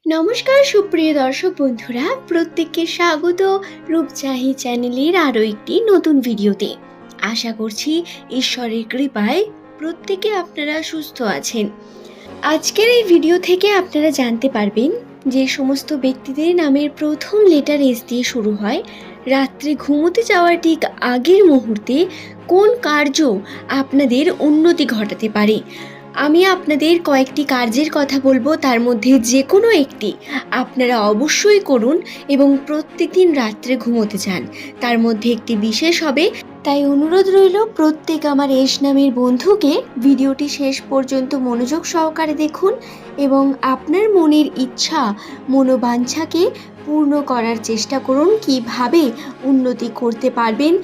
নমস্কার সুপ্রিয় দর্শক বন্ধুরা, প্রত্যেককে স্বাগত রূপচাহি চ্যানেলের আরও একটি নতুন ভিডিওতে। আশা করছি ঈশ্বরের কৃপায় প্রত্যেকে আপনারা সুস্থ আছেন। আজকের এই ভিডিও থেকে আপনারা জানতে পারবেন যে সমস্ত ব্যক্তিদের নামের প্রথম লেটার এস দিয়ে শুরু হয়, রাত্রে ঘুমোতে যাওয়ার ঠিক আগের মুহূর্তে কোন কার্য আপনাদের উন্নতি ঘটাতে পারে। আমি আপনাদের কয়েকটি কার্যের কথা বলবো, তার মধ্যে যে কোনো একটি আপনারা অবশ্যই করুন এবং প্রত্যেকদিন রাত্রে ঘুমোতে যান। তার মধ্যে একটি বিশেষ হবে, তাই অনুরোধ রইল প্রত্যেক আমার এস নামের বন্ধুকে ভিডিওটি শেষ পর্যন্ত মনোযোগ সহকারে দেখুন এবং আপনার মনের ইচ্ছা মনোবাঞ্ছাকে পূর্ণ করার চেষ্টা করুন। কিভাবে উন্নতি করতে পারবেন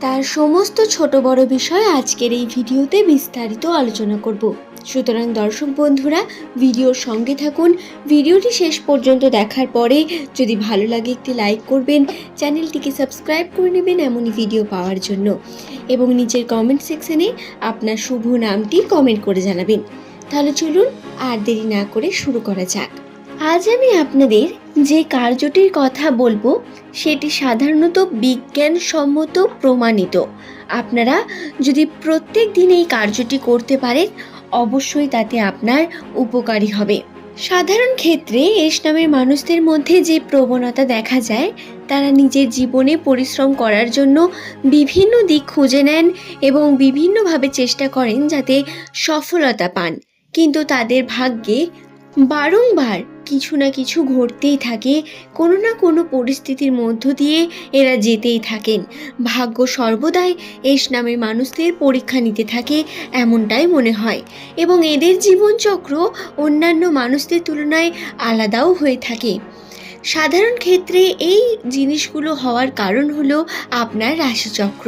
তার সমস্ত ছোট বড় বিষয় আজকের এই ভিডিওতে বিস্তারিত আলোচনা করব। সুতরাং দর্শক বন্ধুরা, ভিডিওর সঙ্গে থাকুন। ভিডিওটি শেষ পর্যন্ত দেখার পরে যদি ভালো লাগে একটি লাইক করবেন, চ্যানেলটিকে সাবস্ক্রাইব করে নেবেন এমনই ভিডিও পাওয়ার জন্য, এবং নিচের কমেন্ট সেকশনে আপনার শুভ নামটি কমেন্ট করে জানাবেন। তাহলে চলুন আর দেরি না করে শুরু করা যাক। আজ আমি আপনাদের যে কার্যটির কথা বলবো সেটি সাধারণত বিজ্ঞানসম্মত প্রমাণিত। আপনারা যদি প্রত্যেক দিন এই কার্যটি করতে পারেন, অবশ্যই তাতে আপনার উপকারী হবে। সাধারণ ক্ষেত্রে এস নামের মানুষদের মধ্যে যে প্রবণতা দেখা যায়, তারা নিজের জীবনে পরিশ্রম করার জন্য বিভিন্ন দিক খুঁজে নেন এবং বিভিন্নভাবে চেষ্টা করেন যাতে সফলতা পান, কিন্তু তাদের ভাগ্যে বারংবার কিছু না কিছু ঘটতেই থাকে। কোনো না কোনো পরিস্থিতির মধ্য দিয়ে এরা যেতেই থাকেন। ভাগ্য সর্বদাই এস নামের মানুষদের পরীক্ষা নিতে থাকে, এমনটাই মনে হয়, এবং এদের জীবনচক্র অন্যান্য মানুষদের তুলনায় আলাদাও হয়ে থাকে। সাধারণ ক্ষেত্রে এই জিনিসগুলো হওয়ার কারণ হলো আপনার রাশিচক্র।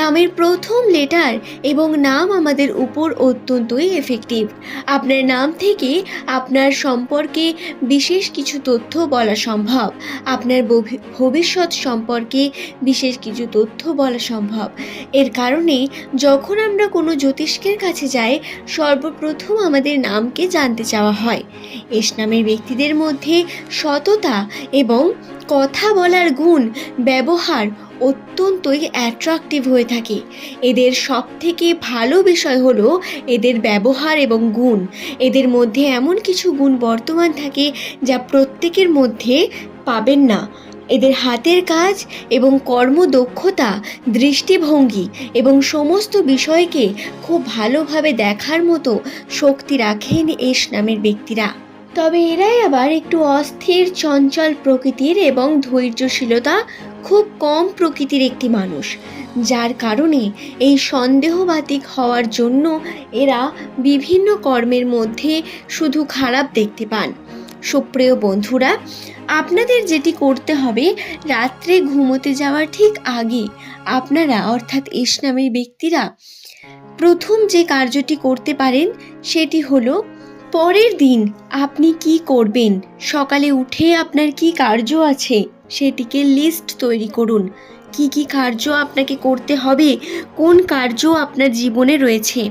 নামের প্রথম লেটার এবং নাম আমাদের উপর অত্যন্তই এফেক্টিভ। আপনার নাম থেকে আপনার সম্পর্কে বিশেষ কিছু তথ্য বলা সম্ভব, আপনার ভবিষ্যৎ সম্পর্কে বিশেষ কিছু তথ্য বলা সম্ভব। এর কারণে যখন আমরা কোনো জ্যোতিষ্কের কাছে যাই, সর্বপ্রথম আমাদের নামকে জানতে চাওয়া হয়। এস নামের ব্যক্তিদের মধ্যে সততা এবং কথা বলার গুণ, ব্যবহার অত্যন্তই অ্যাট্রাকটিভ হয়ে থাকে। এদের সব থেকে ভালো বিষয় হলো এদের ব্যবহার এবং গুণ। এদের মধ্যে এমন কিছু গুণ বর্তমান থাকে যা প্রত্যেকের মধ্যে পাবেন না। এদের হাতের কাজ এবং কর্মদক্ষতা, দৃষ্টিভঙ্গি এবং সমস্ত বিষয়কে খুব ভালোভাবে দেখার মতো শক্তি রাখেন এস নামের ব্যক্তিরা। তবে এরাই আবার একটু অস্থির, চঞ্চল প্রকৃতির এবং ধৈর্যশীলতা খুব কম প্রকৃতির একটি মানুষ, যার কারণে এই সন্দেহবাতিক হওয়ার জন্য এরা বিভিন্ন কর্মের মধ্যে শুধু খারাপ দেখতে পান। সুপ্রিয় বন্ধুরা, আপনাদের যেটি করতে হবে, রাত্রে ঘুমোতে যাওয়ার ঠিক আগে আপনারা অর্থাৎ এস নামের ব্যক্তিরা প্রথম যে কার্যটি করতে পারেন সেটি হলো, পরের দিন আপনি কি করবেন, সকালে উঠে আপনার কি কার্য আছে সেটিকে লিস্ট তৈরি করুন। কি কি কার্য আপনাকে করতে হবে, কোন কার্য আপনার জীবনে রয়েছে,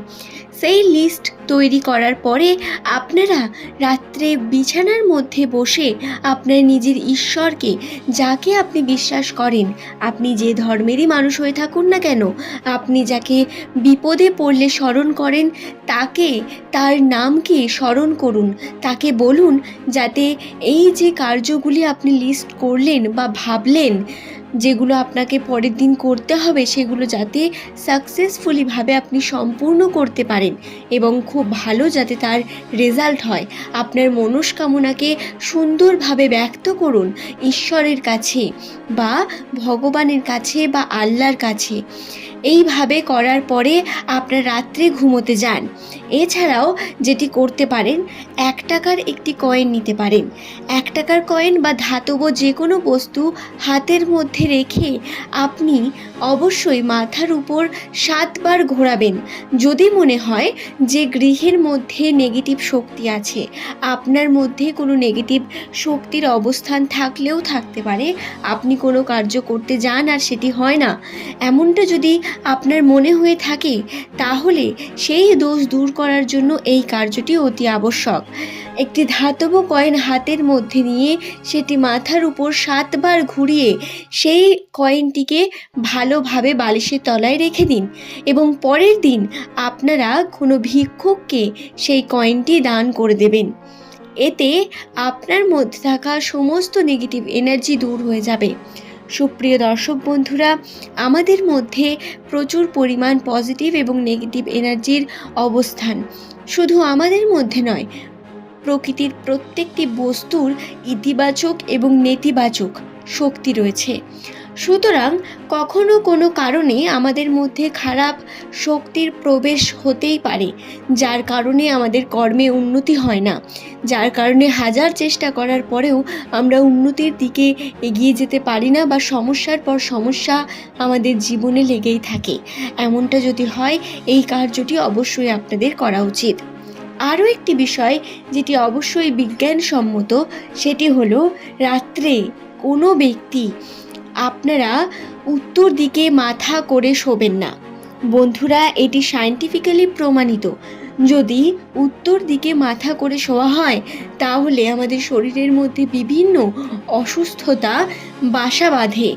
সেই লিস্ট তৈরি করার পরে আপনারা রাত্রে বিছানার মধ্যে বসে আপনার নিজের ঈশ্বরকে, যাকে আপনি বিশ্বাস করেন, আপনি যে ধর্মেরই মানুষ হয়ে থাকুন না কেন, আপনি যাকে বিপদে পড়লে স্মরণ করেন, তাকে, তার নামকে স্মরণ করুন। তাকে বলুন যাতে এই যে কার্যগুলি আপনি লিস্ট করলেন বা ভাবলেন, যেগুলো আপনাকে পরের দিন করতে হবে, সেগুলো যাতে সাকসেসফুলিভাবে আপনি সম্পূর্ণ করতে পারেন এবং খুব ভালো যাতে তার রেজাল্ট হয়। আপনার মনস্কামনাকে সুন্দরভাবে ব্যক্ত করুন ঈশ্বরের কাছে বা ভগবানের কাছে বা আল্লাহর কাছে। এইভাবে করার পরে আপনার রাত্রে ঘুমোতে যান। এছাড়াও যেটি করতে পারেন, 1 টাকার একটি কয়েন নিতে পারেন। 1 টাকার কয়েন বা ধাতব যে কোনো বস্তু হাতের মধ্যে রেখে আপনি অবশ্যই মাথার উপর 7 বার ঘোরাবেন। যদি মনে হয় যে গৃহের মধ্যে নেগেটিভ শক্তি আছে, আপনার মধ্যে কোনো নেগেটিভ শক্তির অবস্থান থাকলেও থাকতে পারে, আপনি কোনো কার্য করতে যান আর সেটি হয় না, এমনটা যদি আপনার মনে হয়ে থাকে, তাহলে সেই দোষ দূর করার জন্য এই কার্যটি অতি আবশ্যক। একটি ধাতব কয়েন হাতের মধ্যে নিয়ে সেটি মাথার উপর 7 বার ঘুরিয়ে সেই কয়েনটিকে ভালোভাবে বালিশের তলায় রেখে দিন এবং পরের দিন আপনারা কোনো ভিক্ষুককে সেই কয়েনটি দান করে দেবেন। এতে আপনার মধ্যে থাকা সমস্ত নেগেটিভ এনার্জি দূর হয়ে যাবে। সুপ্রিয় দর্শক বন্ধুরা, আমাদের মধ্যে প্রচুর পরিমাণ পজিটিভ এবং নেগেটিভ এনার্জির অবস্থান। শুধু আমাদের মধ্যে নয়, প্রকৃতির প্রত্যেকটি বস্তুর ইতিবাচক এবং নেতিবাচক শক্তি রয়েছে। সুতরাং কখনো কোনো কারণে আমাদের মধ্যে খারাপ শক্তির প্রবেশ হতেই পারে, যার কারণে আমাদের কর্মে উন্নতি হয় না, যার কারণে হাজার চেষ্টা করার পরেও আমরা উন্নতির দিকে এগিয়ে যেতে পারি না বা সমস্যার পর সমস্যা আমাদের জীবনে লেগেই থাকে। এমনটা যদি হয়, এই কার্যটি অবশ্যই আপনাদের করা উচিত। আরও একটি বিষয় যেটি অবশ্যই বিজ্ঞানসম্মত, সেটি হলো রাত্রে কোনো ব্যক্তি আপনারা উত্তর দিকে মাথা করে শোবেন না। বন্ধুরা, এটি সায়েন্টিফিক্যালি প্রমাণিত। যদি উত্তর দিকে মাথা করে শোয়া হয় তাহলে আমাদের শরীরের মধ্যে বিভিন্ন অসুস্থতা বাসা বাঁধে,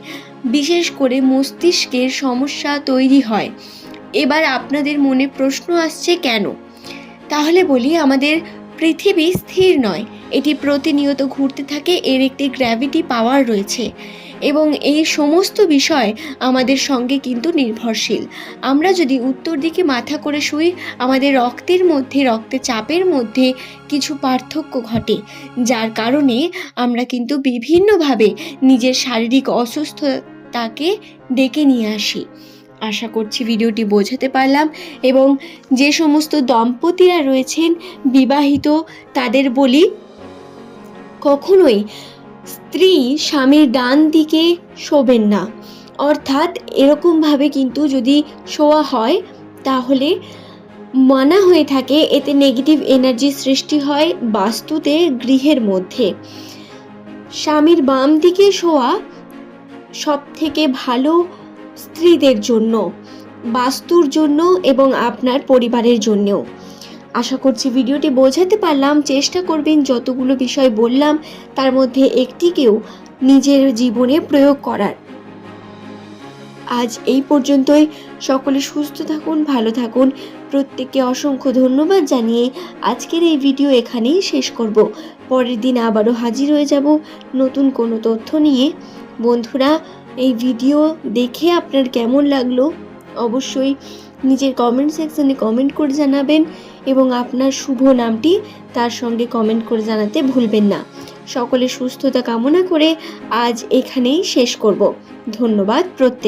বিশেষ করে মস্তিষ্কের সমস্যা তৈরি হয়। এবার আপনাদের মনে প্রশ্ন আসছে কেন? তাহলে বলি, আমাদের পৃথিবী স্থির নয়, এটি প্রতিনিয়ত ঘুরতে থাকে। এর একটি গ্র্যাভিটি পাওয়ার রয়েছে এবং এই সমস্ত বিষয় আমাদের সঙ্গে কিন্তু নির্ভরশীল। আমরা যদি উত্তর দিকে মাথা করে শুই, আমাদের রক্তের চাপের মধ্যে কিছু পার্থক্য ঘটে, যার কারণে আমরা কিন্তু বিভিন্নভাবে নিজের শারীরিক অসুস্থতাকে ডেকে নিয়ে আসি। আশা করছি ভিডিওটি বোঝাতে পারলাম এবং যে সমস্ত দম্পতিরা রয়েছেন বিবাহিত, তাদের বলি, কখনোই স্ত্রী স্বামীর ডান দিকে শোবেন না। অর্থাৎ এরকমভাবে কিন্তু যদি শোয়া হয় তাহলে মানা হয়ে থাকে, এতে নেগেটিভ এনার্জি সৃষ্টি হয় বাস্তুতে, গৃহের মধ্যে। স্বামীর বাম দিকে শোয়া সব থেকে ভালো স্ত্রীদের জন্য, বাস্তুর জন্য এবং আপনার পরিবারের জন্যও। আশা করছি ভিডিওটি বোঝাতে পারলাম। চেষ্টা করবেন যতগুলো বিষয় বললাম তার মধ্যে একটিকেও নিজের জীবনে প্রয়োগ করার। আজ এই পর্যন্তই। সকলে সুস্থ থাকুন, ভালো থাকুন। প্রত্যেককে অসংখ্য ধন্যবাদ জানিয়ে আজকের এই ভিডিও এখানেই শেষ করব। পরের দিন আবারও হাজির হয়ে যাব নতুন কোনো তথ্য নিয়ে। বন্ধুরা, এই ভিডিও দেখে আপনার কেমন লাগলো অবশ্যই নিজের কমেন্ট সেকশনে কমেন্ট করে জানাবেন এবং আপনার শুভ নামটি তার সঙ্গে কমেন্ট করে জানাতে ভুলবেন না। সকলের সুস্থতা কামনা করে আজ এখানেই শেষ করব। ধন্যবাদ প্রত্যেক।